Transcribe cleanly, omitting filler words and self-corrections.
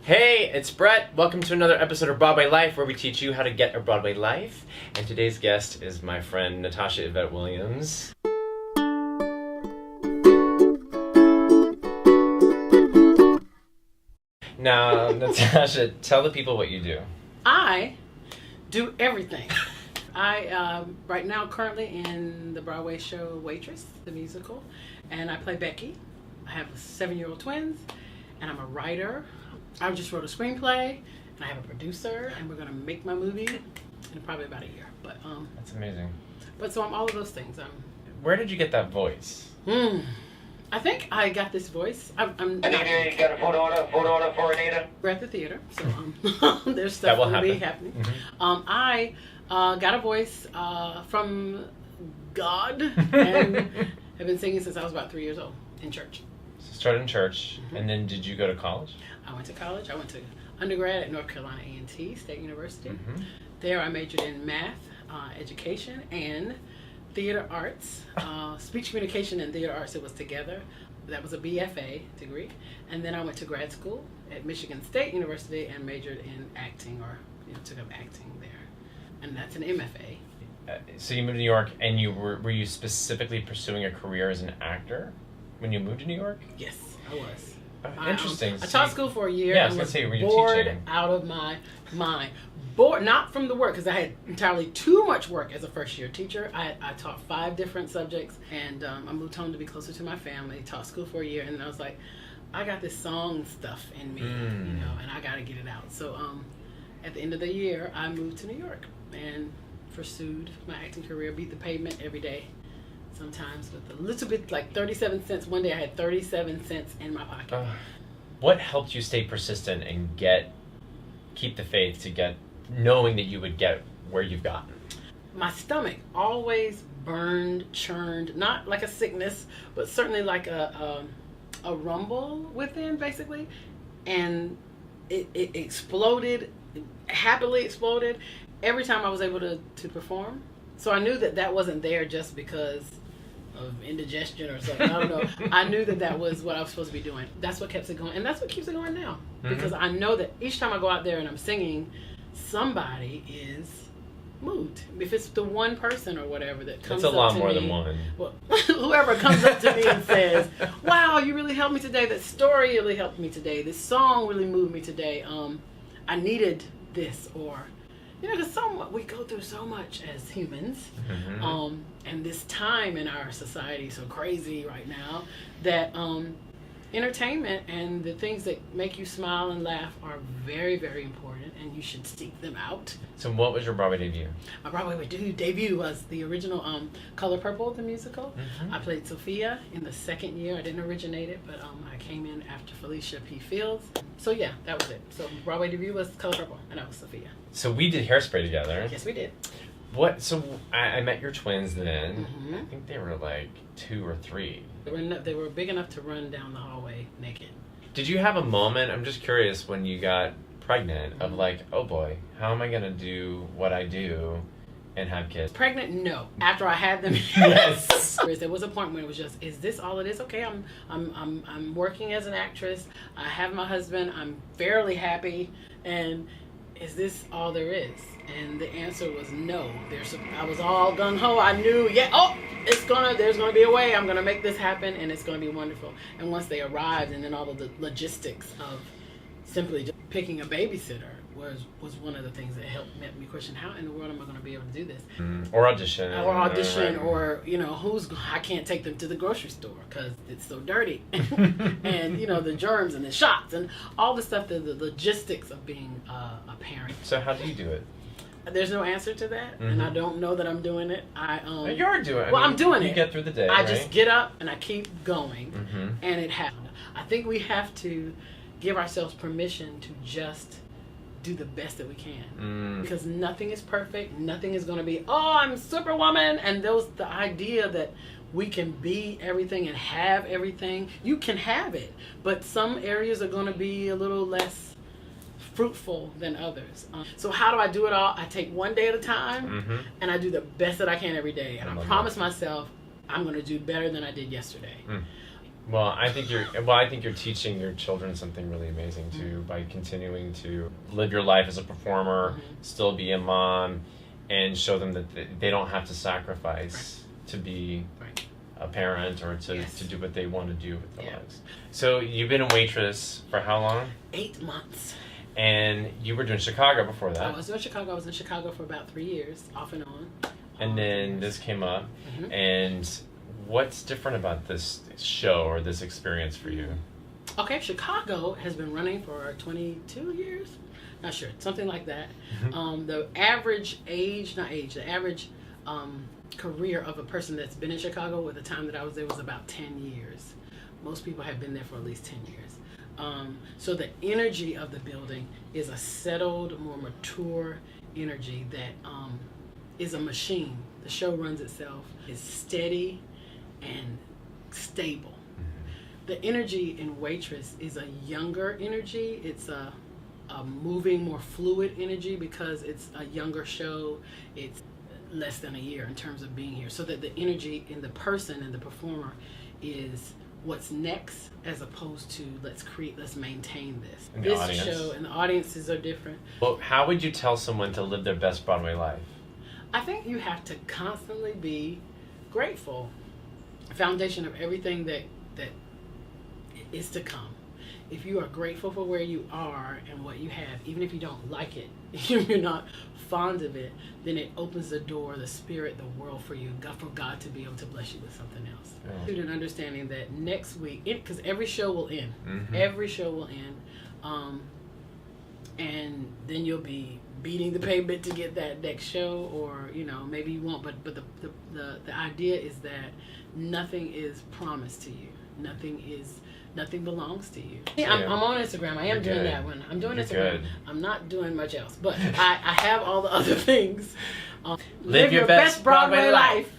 Hey, it's Bret. Welcome to another episode of Broadway Life, where we teach you how to get a Broadway life. And today's guest is my friend Natasha Yvette Williams. Now, Natasha, tell the people what you do. I do everything. I right now currently in the Broadway show Waitress, the musical, and I play Becky. I have 7-year-old twins, and I'm a writer. I just wrote a screenplay, and I have a producer, and we're gonna make my movie in probably about a year. But That's amazing. But so I'm all of those things. Where did you get that voice? I think I got this voice. I'm Anita, you got a photo order for Anita? We're at the theater, so there's stuff that will be happen. happening. I got a voice from God, and have been singing since I was about 3 years old in church. So started in church, and then did you go to college? I went to college. I went to undergrad at North Carolina A&T State University. There I majored in math, education, and theater arts. Speech communication and theater arts, it was together. That was a BFA degree. And then I went to grad school at Michigan State University and majored in acting, or took up acting there. And that's an MFA. So you moved to New York, and were you specifically pursuing a career as an actor when you moved to New York? Yes, I was. Interesting. I taught school for a year and was were you bored teaching? out of my mind. Bored, not from the work, because I had entirely too much work as a first-year teacher. I taught 5 different subjects, and I moved home to be closer to my family. Taught school for a year, and I was like, I got this song stuff in me, and I got to get it out. So at the end of the year, I moved to New York and pursued my acting career, beat the pavement every day. Sometimes with a little bit, like 37 cents. One day I had 37 cents in my pocket. What helped you stay persistent and keep the faith to get, knowing that you would get where you've gotten? My stomach always burned, churned, not like a sickness, but certainly like a rumble within, basically. And it exploded, happily exploded, every time I was able to perform. So I knew that wasn't there just because of indigestion or something. I don't know. I knew that was what I was supposed to be doing. That's what kept it going. And that's what keeps it going now. Because I know that each time I go out there and I'm singing, somebody is moved. If it's the one person or whatever that comes up to me. It's a lot more than one. Well, whoever comes up to me and says, wow, you really helped me today. That story really helped me today. This song really moved me today. I needed this, or... because we go through so much as humans, and this time in our society so crazy right now that entertainment and the things that make you smile and laugh are very, very important, and you should seek them out. So what was your Broadway debut? My Broadway debut was the original Color Purple, the musical. I played Sophia in the 2nd year. I didn't originate it, but I came in after Felicia P. Fields. So yeah, that was it. So Broadway debut was Color Purple, and I was Sophia. So we did Hairspray together. Yes, we did. So I met your twins then. I think they were like 2 or 3. They were big enough to run down the hallway naked. Did you have a moment, I'm just curious, when you got pregnant, of like, oh boy, how am I going to do what I do and have kids? Pregnant? No. After I had them, yes. There was a point when it was just, is this all it is? Okay, I'm working as an actress. I have my husband. I'm fairly happy. And is this all there is? And the answer was no. I was all gung-ho. I knew, there's gonna be a way. I'm gonna make this happen, and it's gonna be wonderful. And once they arrived, and then all of the logistics of simply just picking a babysitter was one of the things that made me question, how in the world am I going to be able to do this? Or audition. Or I can't take them to the grocery store because it's so dirty. And, the germs and the shots and all the stuff, the logistics of being a parent. So how do you do it? There's no answer to that, and I don't know that I'm doing it. You're doing it. Well, I'm doing it. You get through the day, I just get up and I keep going, and it happens. I think we have to give ourselves permission to just do the best that we can, because nothing is perfect. Nothing is going to be, I'm Superwoman, and the idea that we can be everything and have everything. You can have it, but some areas are going to be a little less fruitful than others. So how do I do it all? I take one day at a time, and I do the best that I can every day, and I promise myself I'm going to do better than I did yesterday. Well, I think you're teaching your children something really amazing too by continuing to live your life as a performer, still be a mom, and show them that they don't have to sacrifice to be a parent or to do what they want to do with their lives. So you've been a waitress for how long? 8 months. And you were doing Chicago before that. I was in Chicago. I was in Chicago for about 3 years, off and on. And then this came up, and what's different about this show or this experience for you? Okay, Chicago has been running for 22 years. Not sure, something like that. The average career of a person that's been in Chicago at the time that I was there was about 10 years. Most people have been there for at least 10 years. So the energy of the building is a settled, more mature energy that is a machine. The show runs itself, is steady and stable. The energy in Waitress is a younger energy. It's a moving, more fluid energy because it's a younger show. It's less than a year in terms of being here. So that the energy in the person and the performer is what's next as opposed to let's maintain this. And the this audience. show and the audiences are different. Well, how would you tell someone to live their best Broadway life? I think you have to constantly be grateful. Foundation of everything that is to come. If you are grateful for where you are and what you have, even if you don't like it, if you're not fond of it, then it opens the door, the spirit, the world for you, for God to be able to bless you with something else. And understanding that next week, because every show will end. Every show will end. And then you'll be beating the pavement to get that next show, or maybe you won't. But the idea is that nothing is promised to you. Nothing belongs to you. I'm on Instagram. I am doing that one. I'm doing Instagram. I'm not doing much else, but I have all the other things. Live your best Broadway life.